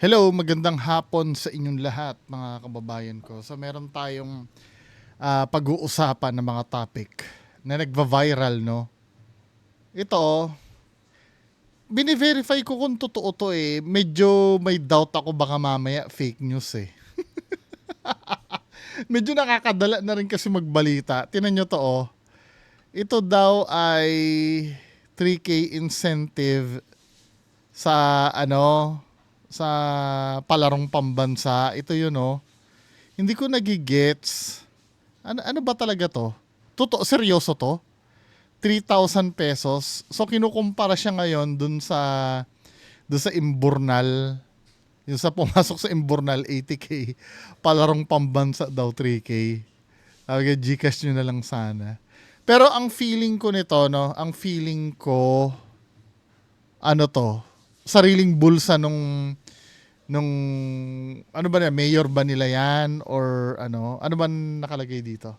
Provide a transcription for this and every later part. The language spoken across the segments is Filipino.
Hello, magandang hapon sa inyong lahat mga kababayan ko. So meron tayong pag-uusapan ng mga topic na nagva-viral, no? Ito, bini-verify ko kung totoo to eh. Medyo may doubt ako baka mamaya fake news eh. Medyo nakakadala na rin kasi magbalita. Tinan nyo to oh. Ito daw ay 3K incentive sa sa palarong pambansa. Ito yun oh. Hindi ko nagigets. Ano ba talaga to? Totoo, seryoso to? 3,000 pesos. So kinukumpara siya ngayon dun sa Imburnal. Yung sa pumasok sa Imburnal 80k, palarong pambansa daw 3k. Sabi ko, Gcash nyo na lang sana. Pero ang feeling ko nito, no, ang feeling ko, ano to, sariling bulsa nung ano ba na, mayor ba nila yan or ano ba nakalagay dito?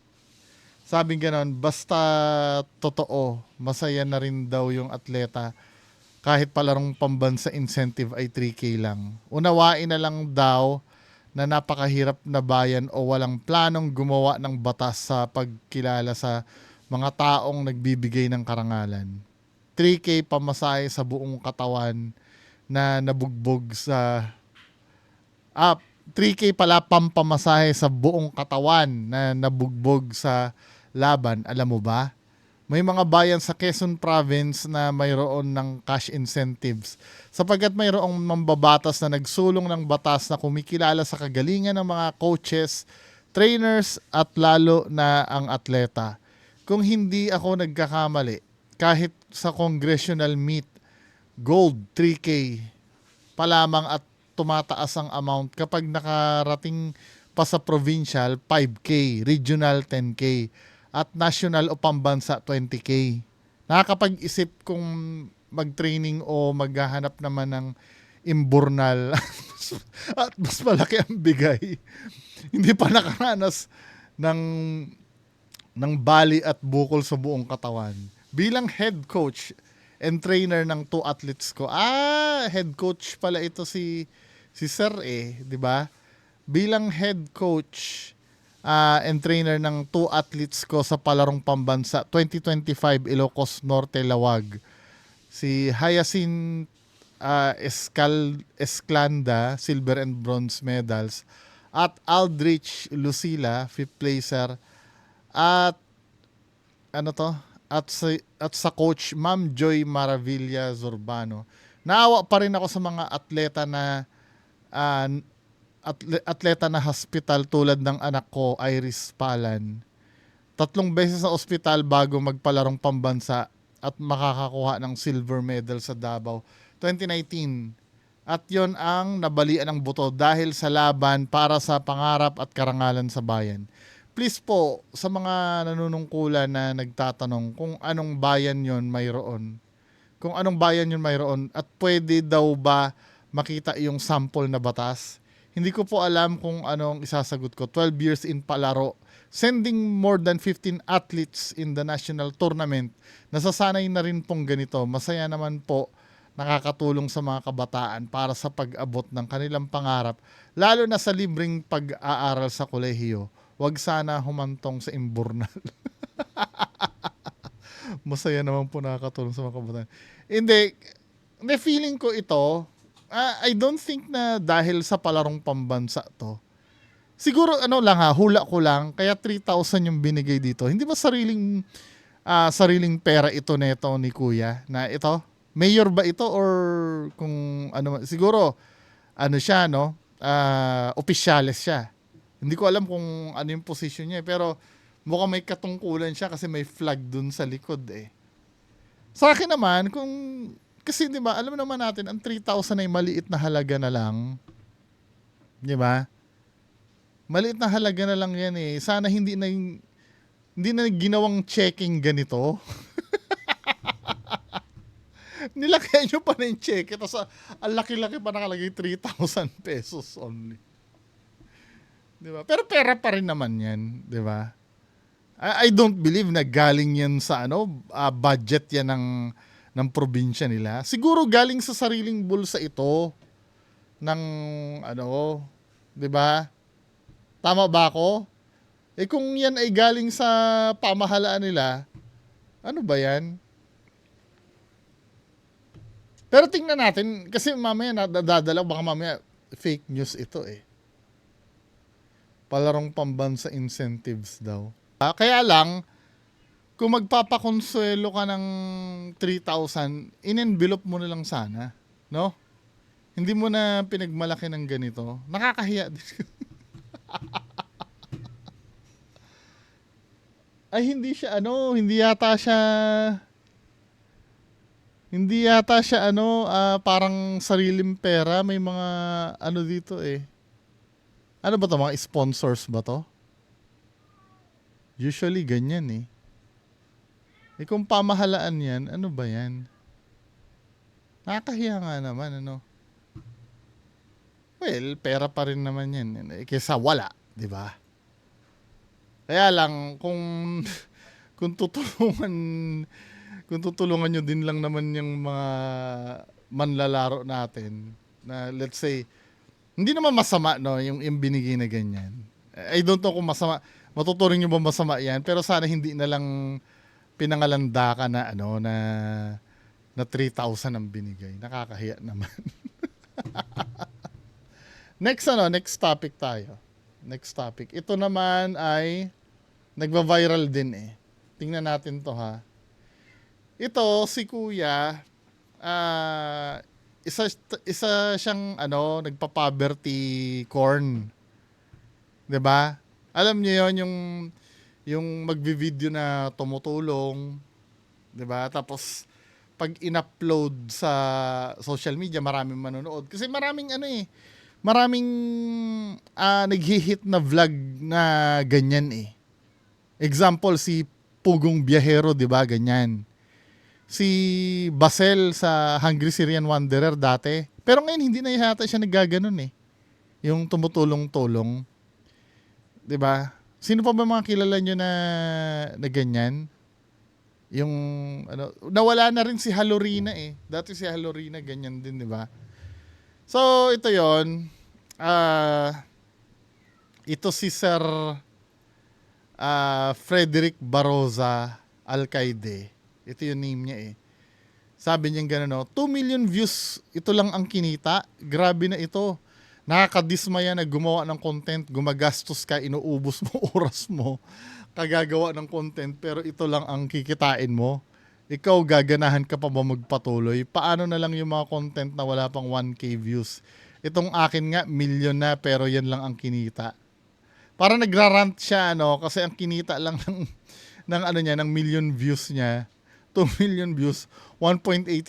Sabing ganon, basta totoo, masaya na rin daw yung atleta kahit palarong pambansa incentive ay 3K lang. Unawain na lang daw na napakahirap na bayan o walang planong gumawa ng batas sa pagkilala sa mga taong nagbibigay ng karangalan. 3K pamasahe sa buong katawan na nabugbog sa 3K pala pampamasahe sa buong katawan na nabugbog sa laban. Alam mo ba? May mga bayan sa Quezon Province na mayroon ng cash incentives sapagkat mayroong mambabatas na nagsulong ng batas na kumikilala sa kagalingan ng mga coaches, trainers at lalo na ang atleta. Kung hindi ako nagkakamali, kahit sa congressional meet, gold 3K pa lamang at tumataas ang amount kapag nakarating pa sa provincial 5K, regional 10K at national o pambansa 20K. Nakakapag-isip kung mag-training o maghahanap naman ng imburnal at mas malaki ang bigay. Hindi pa nakaranas ng bali at bukol sa buong katawan. Bilang head coach and trainer ng two athletes ko. Head coach pala ito si Sir eh, 'di ba? Bilang head coach and trainer ng two athletes ko sa palarong pambansa 2025 Ilocos Norte Lawag. Si Hyacinth Esclanda, silver and bronze medals. At Aldrich Lucila, fifth placer. At ano to? At sa coach Ma'am Joy Maravilla Zurbano. Naawa pa rin ako sa mga atleta na uh, atleta na hospital tulad ng anak ko, Iris Palan. 3 beses sa ospital bago magpalarong pambansa at makakakuha ng silver medal sa Davao 2019. At yon ang nabalian ng buto dahil sa laban para sa pangarap at karangalan sa bayan. Please po, sa mga nanunungkulan na nagtatanong kung anong bayan yon mayroon. Kung anong bayan yon mayroon at pwede daw ba makita yung sample na batas. Hindi ko po alam kung anong isasagot ko. 12 years in palaro. Sending more than 15 athletes in the national tournament. Nasasanay na rin pong ganito. Masaya naman po, nakakatulong sa mga kabataan para sa pag-abot ng kanilang pangarap, lalo na sa libreng pag-aaral sa kolehiyo. Huwag sana humantong sa imburnal. Masaya naman po nakakatulong sa mga kabataan. Hindi, feeling ko ito, I don't think na dahil sa palarong pambansa to. Siguro hula ko lang, kaya 3,000 yung binigay dito. Hindi ba sariling pera ito neto ni Kuya na ito? Mayor ba ito or kung ano, siguro siya no? Opisyales siya. Hindi ko alam kung ano yung position niya pero mukhang may katungkulan siya kasi may flag dun sa likod eh. Sa akin naman, kasi 'di ba, alam naman natin ang 3,000 ay maliit na halaga na lang. 'Di ba? Maliit na halaga na lang 'yan eh. Sana hindi na ginawang checking ganito. Nilagay nyo pa na yung check. Tapos ang laki-laki pa nakalagay 3,000 pesos only. 'Di ba? Pero pera pa rin naman 'yan, 'di ba? I don't believe na galing 'yan sa budget 'yan ng probinsya nila. Siguro galing sa sariling bulsa ito. ng ano, 'di ba? Tama ba ako? Eh kung yan ay galing sa pamahalaan nila, ano ba yan? Pero tingnan natin, kasi mamaya nadadala, baka mamaya fake news ito eh. Palarong pambansa incentives daw. Kaya lang, kung magpapakonsuelo ka ng 3,000, in-envelope mo na lang sana. No? Hindi mo na pinagmalaki ng ganito. Nakakahiya din. Ay, hindi yata siya parang sariling pera. May mga ano dito eh. Ano ba to? Mga sponsors ba to? Usually ganyan eh. Eh kung pamahalaan yan, ano ba yan? Nakakahiya nga naman, ano? Well, pera pa rin naman yan. Kesa wala, di ba? Kaya lang, kung kung tutulungan kung tutulungan nyo din lang naman yung mga manlalaro natin na let's say, hindi naman masama no yung binigay na ganyan. I don't know kung masama, matuturing nyo ba masama yan, pero sana hindi na lang pinangalanda ka na na 3,000 ang binigay. Nakakahiya naman. Next topic tayo. Next topic. Ito naman ay nagva-viral din eh. Tingnan natin to ha. Ito si Kuya, isa siyang nagpa-poverty corn. 'Di ba? Alam niyo 'yon, yung magvi-video na tumutulong, 'di ba? Tapos pag in-upload sa social media, maraming manonood kasi maraming naghi-hit na vlog na ganyan eh. Example si Pugong Biyahero, 'di ba? Ganyan. Si Basel sa Hungry Syrian Wanderer dati. Pero ngayon hindi na yata siya naggaganon eh. Yung tumutulong-tulong, 'di ba? Sino pa ba mga kilala nyo na ganyan? Yung nawala na rin si Halorina eh. Dati si Halorina ganyan din, 'di ba? So, ito 'yon. Ito si Sir Frederick Baroza Alcaide. Ito yung name niya eh. Sabi niya gano'n, 2 million views, ito lang ang kinita. Grabe na ito. Nakakadismaya na gumawa ng content, gumagastos ka, inuubos mo oras mo, kagagawa ng content, pero ito lang ang kikitain mo. Ikaw, gaganahan ka pa ba magpatuloy? Paano na lang yung mga content na wala pang 1K views? Itong akin nga, million na, pero yan lang ang kinita. Para nagrarant siya, kasi ang kinita lang ng million views niya, 2 million views, $1.87.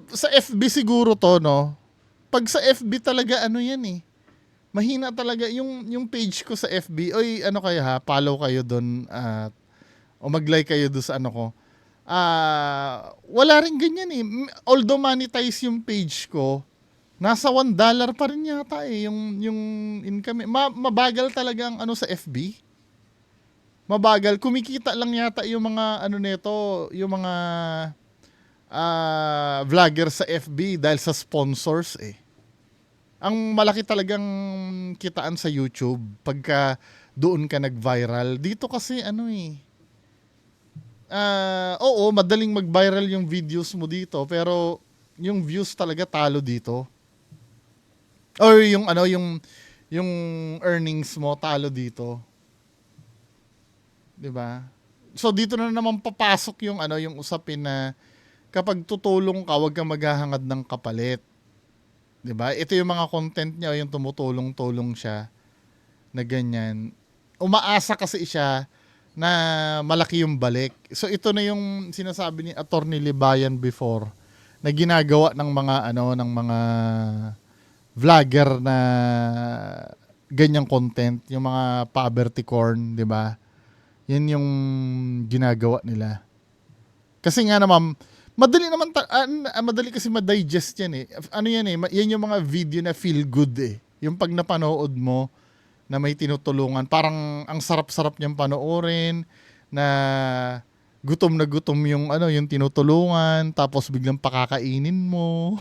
Sa FB siguro to, no? Pag sa FB talaga, yan eh. Mahina talaga yung page ko sa FB. Oy, kayo ha, follow kayo doon at o mag-like kayo doon sa ko. Wala rin ganyan eh. Although monetize yung page ko, nasa $1 pa rin yata eh yung income. Mabagal talaga ang sa FB. Mabagal. Kumikita lang yata yung mga nito, yung mga vlogger sa FB dahil sa sponsors eh. Ang malaki talagang kitaan sa YouTube pagka doon ka nag-viral. Dito kasi oo, madaling mag-viral yung videos mo dito, pero yung views talaga talo dito. Or yung earnings mo talo dito. 'Di ba? So dito na naman papasok yung yung usapin na kapag tutulong ka, wag kang maghahangad ng kapalit. 'Di ba? Ito yung mga content niya, yung tumutulong-tulong siya na ganyan. Umaasa kasi siya na malaki yung balik. So ito na yung sinasabi ni Attorney Libayan before na ginagawa ng mga ng mga vlogger na ganyang content, yung mga poverty corn, 'di ba? Yan yung ginagawa nila. Kasi nga naman madali kasi ma-digest yan eh. Yan yung mga video na feel good eh. Yung pag napanood mo na may tinutulungan, parang ang sarap-sarap niyang panoorin na gutom na gutom yung ano, yung tinutulungan, tapos biglang pakakainin mo.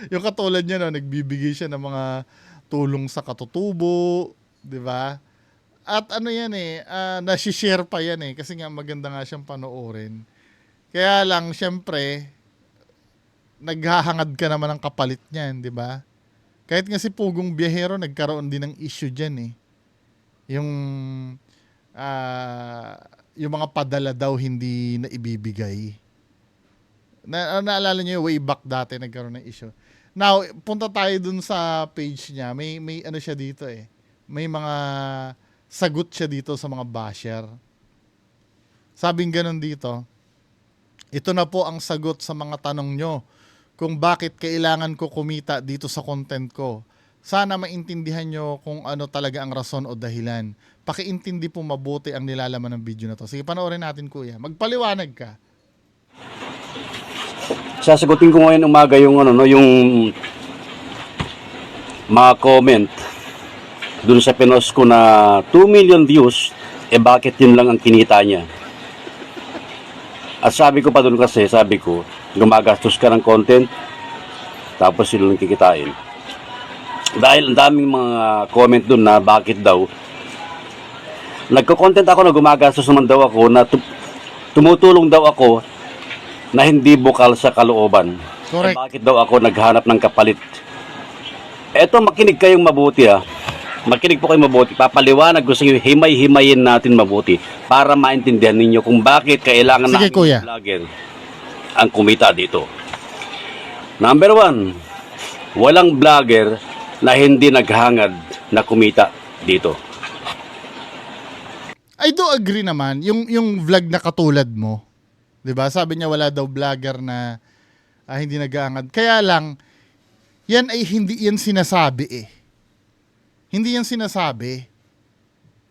Yung katulad niya, no, nagbibigay siya ng mga tulong sa katutubo, 'di ba? At ano yan eh, nasi-share pa yan eh kasi nga maganda nga siyang panoorin. Kaya lang syempre, naghahangad ka naman ng kapalit niyan, 'di ba? Kahit nga si Pugong Biyahero nagkaroon din ng issue diyan eh. Yung ah, yung mga padala daw hindi na ibibigay. Naalala niyo way back dati nagkaroon ng issue. Now, punta tayo dun sa page niya. May ano siya dito eh. May mga sagot siya dito sa mga basher. Sabing ganun dito, ito na po ang sagot sa mga tanong nyo kung bakit kailangan ko kumita dito sa content ko. Sana maintindihan nyo kung ano talaga ang rason o dahilan. Pakiintindi po mabuti ang nilalaman ng video na to. Sige, panoorin natin kuya. Magpaliwanag ka. Sasagutin ko ngayon umaga yung ano no, yung mga comment dun sa pinost ko na 2 million views, bakit yun lang ang kinita niya? At sabi ko pa dun kasi, sabi ko, gumagastos ka ng content, tapos sila lang kikitain. Dahil ang daming mga comment dun na bakit daw, nagko-content ako na gumagastos naman daw ako, na tumutulong daw ako na hindi bukal sa kalooban. Correct. Bakit daw ako naghanap ng kapalit? Eto, makinig kayong mabuti ha. Makinig po kayong mabuti. Papaliwanag ko sa inyo, himay-himayin natin mabuti para maintindihan ninyo kung bakit kailangan Sige, ng kuya. vlogger ang kumita dito. Number 1, walang vlogger na hindi naghangad na kumita dito. I do agree naman. Yung vlog na katulad mo, 'di ba? Sabi niya wala daw vlogger na hindi nag-aangad. Kaya lang yan ay hindi yan sinasabi eh. Hindi yan sinasabi.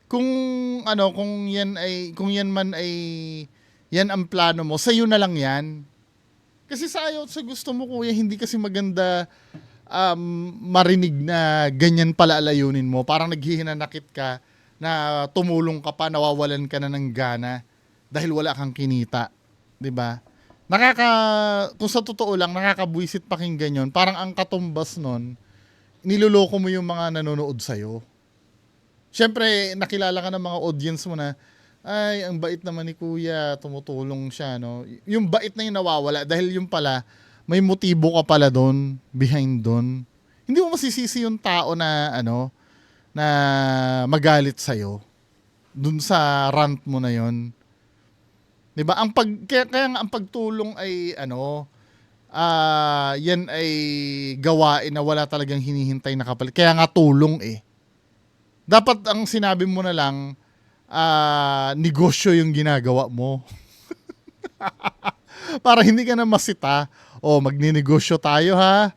Kung ano, kung yan man ay yan ang plano mo, sa'yo na lang yan. Kasi sa gusto mo kuya, hindi kasi maganda marinig na ganyan pala alayunin mo. Parang naghihinanakit ka na tumulong ka pa, nawawalan ka na ng gana dahil wala kang kinita. 'Di ba? Kung sa totoo lang, nakakabwisit pakinggan yun. Parang ang katumbas nun, niloloko mo yung mga nanonood sa'yo. Siyempre, nakilala ka ng mga audience mo na, ay, ang bait naman ni kuya, tumutulong siya, no? Yung bait na yung nawawala dahil yung pala, may motibo ka pala doon, behind doon. Hindi mo masisisi yung tao na, na magalit sa'yo. Doon sa rant mo na yon. 'Di ba? Kaya nga ang pagtulong ay yan ay gawain na wala talagang hinihintay na kapalit. Kaya nga tulong eh. Dapat ang sinabi mo na lang, negosyo yung ginagawa mo. Para hindi ka na masita. O, magninegosyo tayo ha.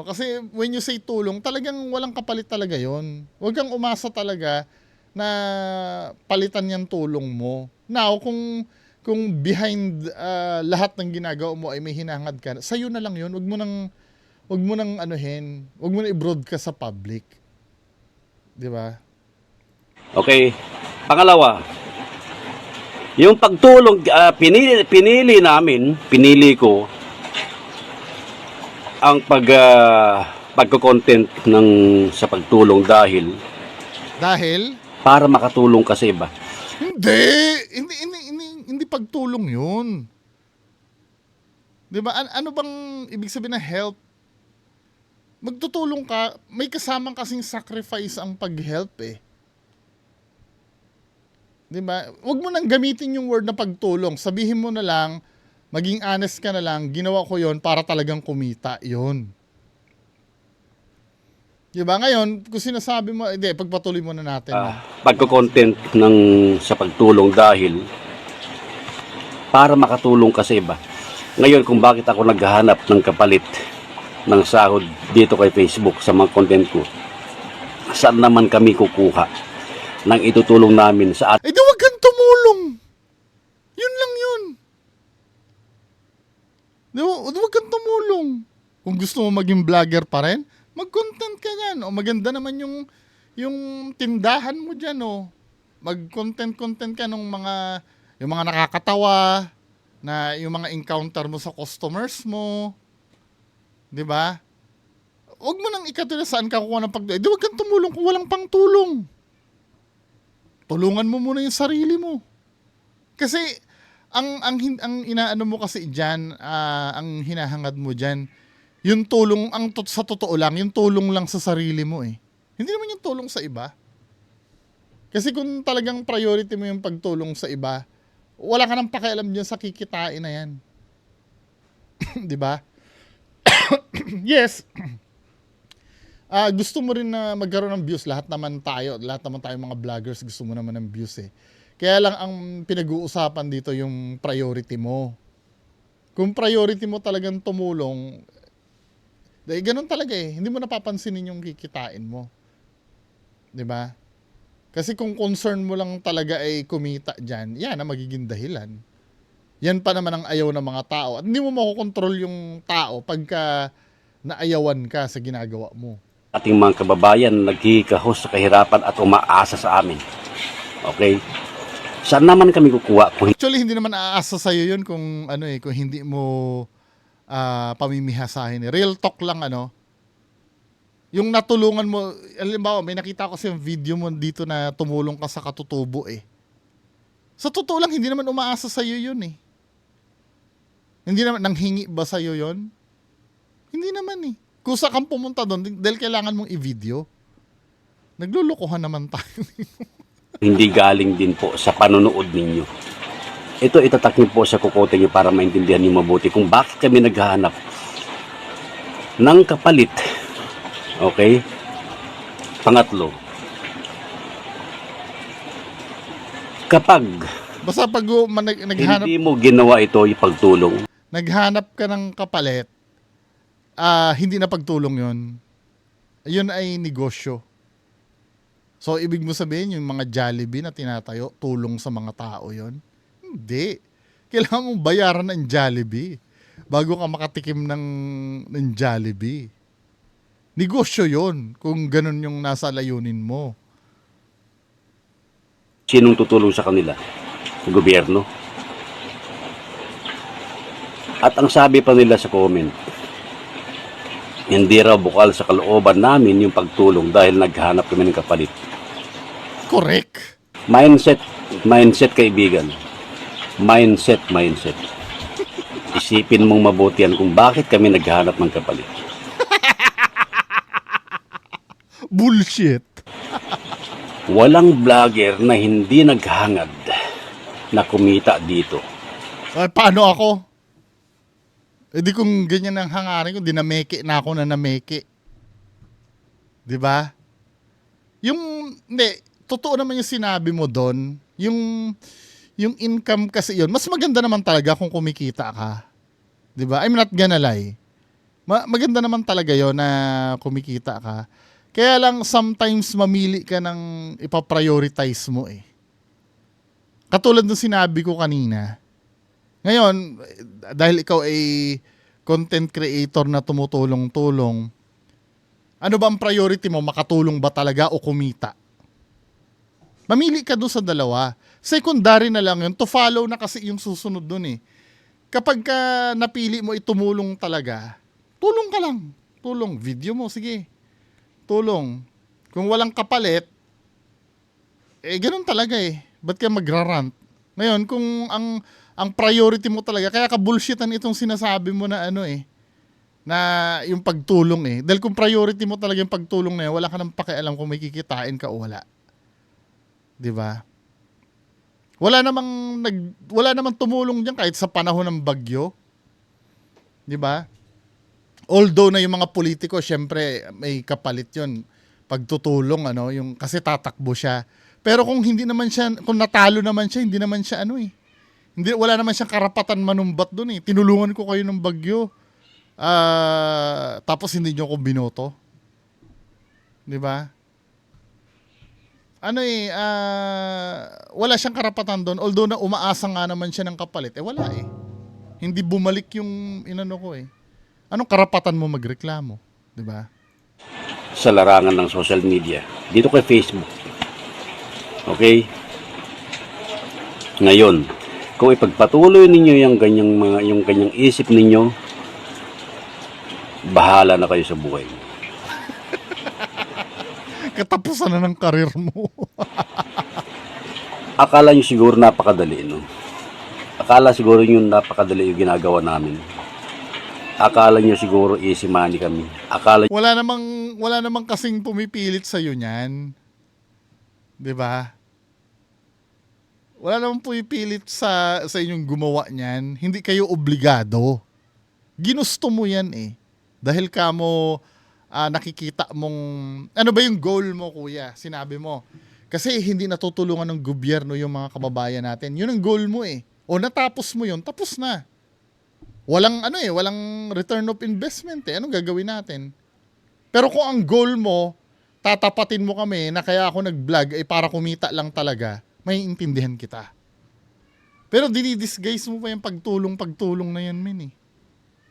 Kasi when you say tulong, talagang walang kapalit talaga yon. Huwag kang umasa talaga na palitan yung tulong mo. Now, kung behind lahat ng ginagawa mo ay may hinahangad ka, sa'yo na lang yun. Huwag mo nang anuhin. Huwag mo na i-broadcast sa public. Di ba? Okay. Pangalawa, yung pagtulong, pinili ko ang pagko-content sa pagtulong dahil para makatulong ka sa iba. Hindi pagtulong yun. Di ba? Ano bang ibig sabihin ng help? Magtutulong ka, may kasamang kasing sacrifice ang pag-help eh. Di ba? Huwag mo nang gamitin yung word na pagtulong. Sabihin mo na lang, maging honest ka na lang, ginawa ko yon para talagang kumita. Yun. Di ba? Ngayon, kung sinasabi mo, hindi, pagpatuloy muna natin. Pagko-content sa pagtulong dahil para makatulong ka sa iba. Ngayon, kung bakit ako naghahanap ng kapalit ng sahod dito kay Facebook sa mga content ko, saan naman kami kukuha ng itutulong namin sa di wag kang tumulong. Yun lang yun. Wag kang tumulong. Kung gusto mo maging vlogger pa rin, mag-content ka yan. O maganda naman yung tindahan mo dyan. O mag-content ka nung yung mga nakakatawa, na yung mga encounter mo sa customers mo, 'di ba? Huwag mo nang ikatuloy saan ka kukuha ng pagtulong. Di wag kang tumulong kung walang pangtulong. Tulungan mo muna yung sarili mo. Kasi ang inaano mo kasi diyan, ang hinahangad mo diyan, yung tulong sa totoo lang, yung tulong lang sa sarili mo eh. Hindi naman yung tulong sa iba. Kasi kung talagang priority mo yung pagtulong sa iba, wala ka nang pakialam diyan sa kikitain na yan. 'Di ba? Yes. Gusto mo rin na magkaroon ng views. Lahat naman tayo mga vloggers gusto mo naman ng views eh. Kaya lang ang pinag-uusapan dito yung priority mo. Kung priority mo talagang tumulong, dahil ganun talaga eh. Hindi mo napapansinin yung kikitain mo. 'Di ba? Kasi kung concern mo lang talaga ay kumita diyan, yan ang magiging dahilan. Yan pa naman ang ayaw ng mga tao. At hindi mo makokontrol yung tao pagka naayawan ka sa ginagawa mo. Ating mga kababayan naghihikahos sa kahirapan at umaasa sa amin. Okay? Saan naman kami kukuha kung Actually, hindi naman aasa sa'yo yun kung kung hindi mo pamimihasahin. Real talk lang yung natulungan mo, halimbawa may nakita ko sa yung video mo dito na tumulong ka sa katutubo eh. Sa totoo lang, hindi naman umaasa sa'yo yun eh. Hindi naman, nanghingi ba sa'yo yun? Hindi naman eh. Kusa kang pumunta doon dahil kailangan mong i-video. Naglulukuhan naman tayo. hindi galing din po sa panonood ninyo. Ito itatak niyo po sa kukote niyo para maintindihan niyo mabuti kung bakit kami naghahanap ng kapalit. Okay? Pangatlo, kapag Basta pag naghanap, hindi mo ginawa ito yung pagtulong, naghanap ka ng kapalit, hindi na pagtulong yun. Yun ay negosyo. So, ibig mo sabihin, yung mga Jollibee na tinatayo, tulong sa mga tao yon? Hindi. Kailangan mong bayaran ng Jollibee bago ka makatikim ng Jollibee. Negosyo yon kung ganun yung nasa layunin mo. sinong tutulong sa kanila? Gobyerno. At ang sabi pa nila sa comment, hindi raw bukal sa kalooban namin yung pagtulong dahil naghanap kami ng kapalit. Correct. Mindset kaibigan. Mindset. Isipin mong mabuti yan kung bakit kami naghanap ng kapalit. Bullshit. Walang vlogger na hindi naghangad na kumita dito. Ay, paano ako? E di kung ganyan ang hangarin ko, dinameke na ako na nameke. Diba? Hindi, totoo naman yung sinabi mo doon. Yung income kasi yun, mas maganda naman talaga kung kumikita ka. Diba? I'm not gonna lie. Maganda naman talaga yon na kumikita ka. Kaya lang sometimes mamili ka ng ipaprioritize mo eh. Katulad ng sinabi ko kanina. Ngayon, dahil ikaw ay content creator na tumutulong-tulong, ano ba ang priority mo? Makatulong ba talaga o kumita? Mamili ka doon sa dalawa. Secondary na lang yun. To follow na kasi yung susunod doon eh. Kapag ka napili mo itumulong talaga, tulong ka lang. Tulong. Video mo, sige. Tulong. Kung walang kapalit, ganun talaga eh. Ba't ka magrarant? Ngayon, kung ang priority mo talaga, kaya ka bullshitan itong sinasabi mo na na yung pagtulong eh. Dahil kung priority mo talaga yung pagtulong na yun, wala ka nang pakialam kung may kikitain ka o wala. 'Di ba? Wala namang tumulong diyan kahit sa panahon ng bagyo. 'Di ba? Although na yung mga politiko, syempre may kapalit 'yon. Pagtutulong yung kasi tatakbo siya. Pero kung hindi naman siya, kung natalo naman siya, hindi naman siya wala naman siyang karapatan manumbat doon eh. Tinulungan ko kayo ng bagyo. Tapos hindi niyo ako binoto. 'Di ba? Wala siyang karapatan doon. Although na umaasa nga naman siya ng kapalit, wala eh. Hindi bumalik yung inano ko eh. Anong karapatan mo magreklamo? 'Di ba? Sa larangan ng social media. Dito kay Facebook. Okay? Ngayon, kung ipagpatuloy ninyo yung ganyang isip ninyo, bahala na kayo sa buhay. Katapusan na ng karir mo. Akala nyo siguro napakadali, no? Akala siguro yung napakadali yung ginagawa namin. Akala nyo siguro easy money kami. Akala Wala namang kasing pumipilit sa niyan. 'Di ba? Wala namang pumipilit sa inyong gumawa niyan. Hindi kayo obligado. Ginusto mo 'yan eh. Dahil kamo nakikita mong ano ba yung goal mo, kuya? Sinabi mo. Kasi hindi natutulungan ng gobyerno yung mga kababayan natin. Yun ang goal mo eh. O natapos mo yun, tapos na. Walang return of investment eh. Anong gagawin natin? Pero kung ang goal mo, tatapatin mo kami na kaya ako nag-vlog ay para kumita lang talaga, may intindihan kita. Pero dinidisguise mo pa yung pagtulong na yan, men eh.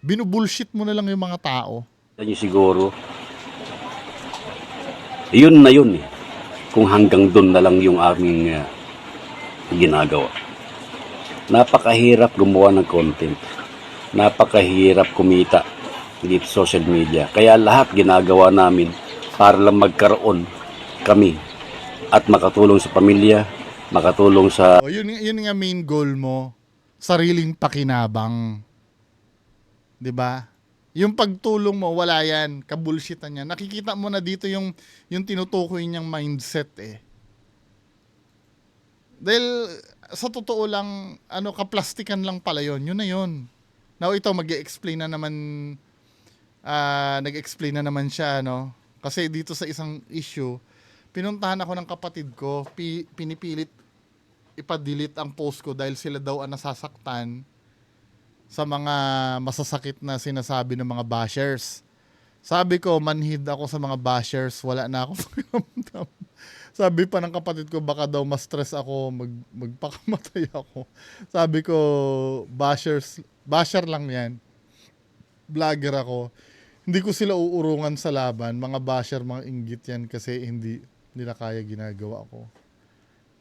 Binubullshit mo na lang yung mga tao. nyo siguro, yun na yun eh. Kung hanggang doon na lang yung aming ginagawa. Napakahirap gumawa ng content. Napakahirap kumita dito sa social media. Kaya lahat ginagawa namin para lang magkaroon kami at makatulong sa pamilya, makatulong sa... O, yun nga main goal mo. Sariling pakinabang. 'Di ba? Yung pagtulong mo, wala yan. Kabulshitan yan. Nakikita mo na dito yung tinutukoy niyang mindset eh. Dahil sa totoo lang, kaplastikan lang pala yun. Yun na yun. Now ito, mag-explain na naman, nag-explain na naman siya, no? Kasi dito sa isang issue, pinuntahan ako ng kapatid ko, pinipilit ipa-delete ang post ko dahil sila daw ang nasasaktan sa mga masasakit na sinasabi ng mga bashers. Sabi ko, manhid ako sa mga bashers, wala na ako pakiramdam. Sabi pa ng kapatid ko, baka daw ma-stress ako, magpakamatay ako. Sabi ko, basher lang yan. Vlogger ako. Hindi ko sila uurungan sa laban. Mga basher, mga inggit yan kasi hindi nila kaya ginagawa ko.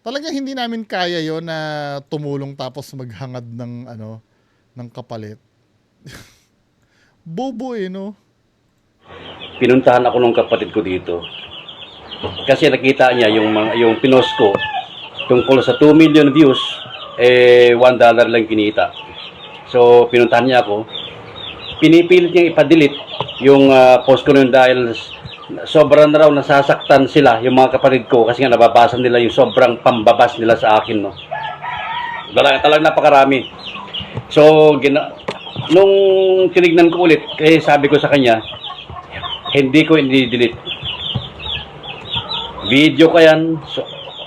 Talaga hindi namin kaya yon na tumulong tapos maghangad ng kapalit. Bobo eh, no? Pinuntahan ako ng kapatid ko dito. Kasi nakita niya yung pinost ko tungkol sa 2 million views, $1 lang kinita. So, pinuntahan niya ako. Pinipilit niya ipa-delete yung post ko nun dahil sobrang na raw nasasaktan sila, yung mga kapatid ko, kasi nga nababasa nila yung sobrang pambabas nila sa akin, no? Talagang napakarami. So, nung tinignan ko ulit, kaya sabi ko sa kanya, hindi ko i-delete. Video ko yan. So,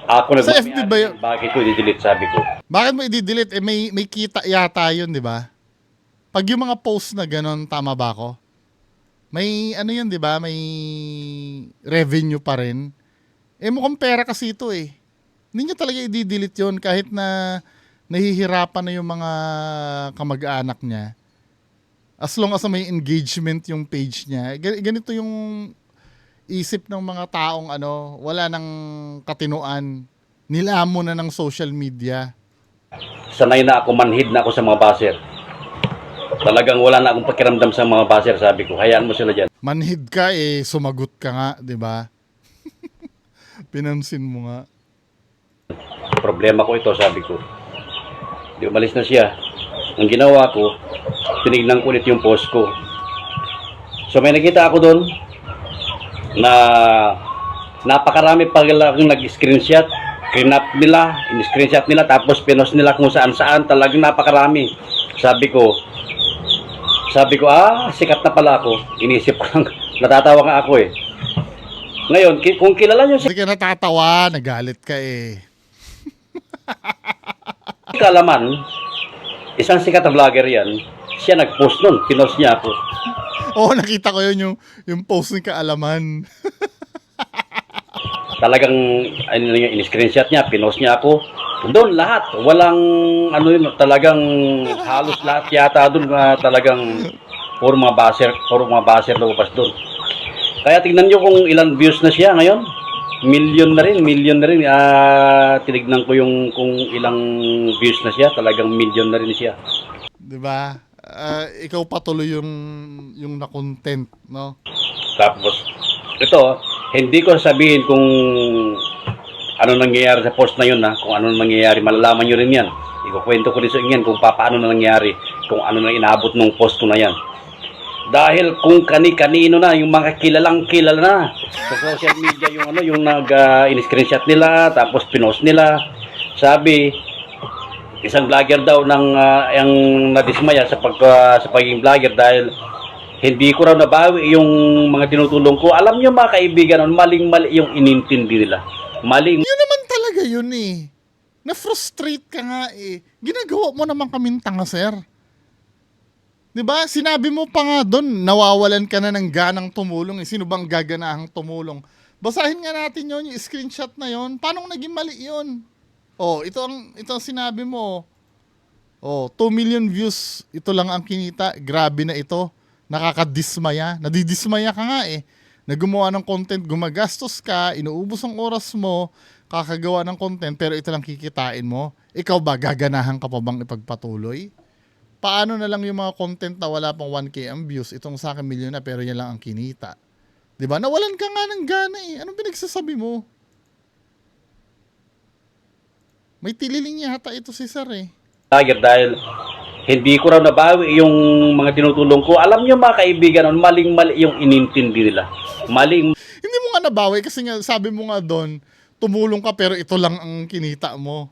ako Sa FB ba yun? Bakit ko i-delete, sabi ko. Bakit mo i-delete? May kita yata yun, di ba? Pag yung mga post na ganon, tama ba ako? May yun, di ba? May revenue pa rin. Mukhang pera kasi ito eh. Hindi nyo talaga i-delete yun kahit na nahihirapan na yung mga kamag-anak niya. As long as may engagement yung page niya. Ganito yung isip ng mga taong wala nang katinuan. Nilamo na ng social media. Sanay na ako, manhid na ako sa mga baser. Talagang wala na akong pakiramdam sa mga baser, sabi ko. Hayaan mo sila dyan. Manhid ka sumagot ka nga, di ba? Pinansin mo nga. Problema ko ito, sabi ko. Di umalis na siya. Ang ginawa ko, tinignan ko ulit yung post ko. So may nakita ako doon na napakarami pag nag-screenshot, clean-up nila, in-screenshot nila, tapos pinost nila kung saan-saan, talagang napakarami. Sabi ko, sikat na pala ako. Inisip ko lang, natatawa nga ako eh. Ngayon, kung kilala nyo si Hindi ka natatawa, nagalit ka Kalaman, isang sikat na vlogger yan, siya nag-post nun, pinost niya ako. Oo, nakita ko yun yung post ni Kaalaman. Talagang, in-screenshot niya, pinost niya ako. Doon lahat, walang, talagang halos lahat yata doon, talagang puro mga baser lumabas doon. Kaya tingnan nyo kung ilang views na siya ngayon. Million na rin. Tinignan ko yung kung ilang views na siya, talagang million na rin siya. 'Di ba? Ikaw patuloy yung na-content, no? Tapos, ito, hindi ko sabihin kung ano nangyayari sa post na yun, ha? Kung ano nangyayari, malalaman nyo rin yan. Ikukwento ko rin sa inyo kung paano na nangyari, kung ano na inabot ng post ko na yan. Dahil kung kani-kanino na, yung mga kilalang kilala na sa social media, yung ano, yung in-screenshot nila, tapos pinost nila. Sabi, isang vlogger daw ang nadismaya sa pagiging vlogger dahil hindi ko raw nabawi yung mga tinutulong ko. Alam niyo mga kaibigan, maling-mali yung inintindi nila. Maling Yun naman talaga yun eh. Na-frustrate ka nga eh. Ginagawa mo naman kaming tanga, sir. 'Di ba? Sinabi mo pa nga doon, nawawalan ka na ng ganang tumulong. Eh. Sino bang gaganahang tumulong? Basahin nga natin yon, yung screenshot na yon. Paano naging mali yun? Oh, ito ang sinabi mo. Oh, 2 million views. Ito lang ang kinita. Grabe na ito. Nakakadismaya. Nadidismaya ka nga eh. Nagumawa ng content, gumagastos ka, inuubos ang oras mo, kakagawa ng content, pero ito lang kikitain mo. Ikaw ba, gaganahan ka pa bang ipagpatuloy? Paano na lang yung mga content na wala pang 1K ang views, itong sa akin milyon na, pero yan lang ang kinita. Diba? Nawalan ka nga ng gana eh. Anong pinagsasabi mo? May tililing yata ito si Sir eh. vlogger dahil hindi ko raw nabawi yung mga tinutulong ko. Alam niyo mga kaibigan, maling-mali yung inintindi nila. Maling Hindi mo nga nabawi kasi nga sabi mo nga doon, tumulong ka pero ito lang ang kinita mo.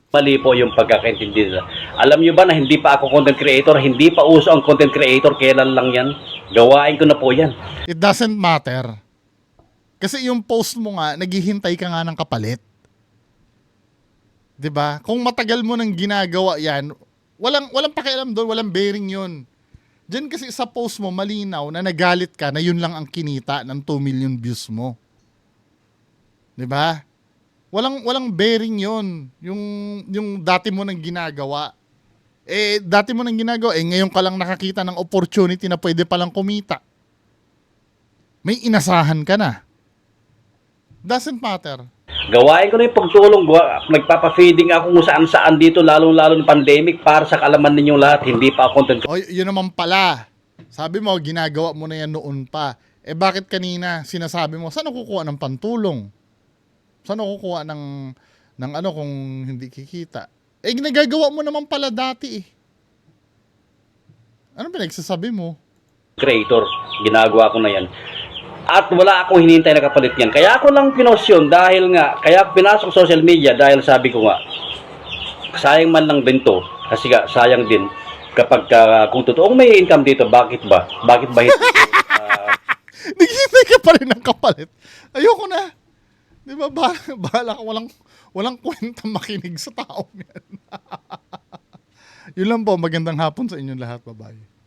mali po yung pagkakaintindi nila. Alam niyo ba na hindi pa ako content creator, hindi pa uso ang content creator, kailan lang yan? Gawain ko na po yan. It doesn't matter. Kasi yung post mo nga, naghihintay ka nga ng kapalit. 'Di ba? Kung matagal mo nang ginagawa yan, walang pakialam doon, walang bearing yun. Diyan kasi sa post mo, malinaw na nagalit ka na yun lang ang kinita ng 2 million views mo. 'Di ba? Walang bearing yun. Yung dati mo nang ginagawa. Dati mo nang ginagawa, ngayon ka lang nakakita ng opportunity na pwede palang kumita. May inasahan ka na. Doesn't matter. Gawain ko na yung pagtulong. Nagpapa-feeding ako kung saan-saan dito, lalo-lalo ng pandemic, para sa kalaman ninyong lahat. Hindi pa ako content O, yun naman pala. Sabi mo, ginagawa mo na yan noon pa. Bakit kanina sinasabi mo, saan ako kukuha ng pantulong? Saan ako kukuha ng ano kung hindi kikita? Ginagagawa mo naman pala dati eh. Anong pinagsasabi mo? creator. Ginagawa ko na yan. At wala akong hinihintay na kapalit yan. Kaya ako lang pinost yun dahil nga, kaya pinasok social media dahil sabi ko nga, sayang man lang din to. Kasi nga, sayang din kapag kung totoong may income dito, bakit ba? Bakit ba hindi? Naghihintay ka pa rin ng kapalit. Ayoko na. Di ba? Bahala ka. Walang kwenta makinig sa tao yan. Yun lang po. Magandang hapon sa inyong lahat. Bye-bye.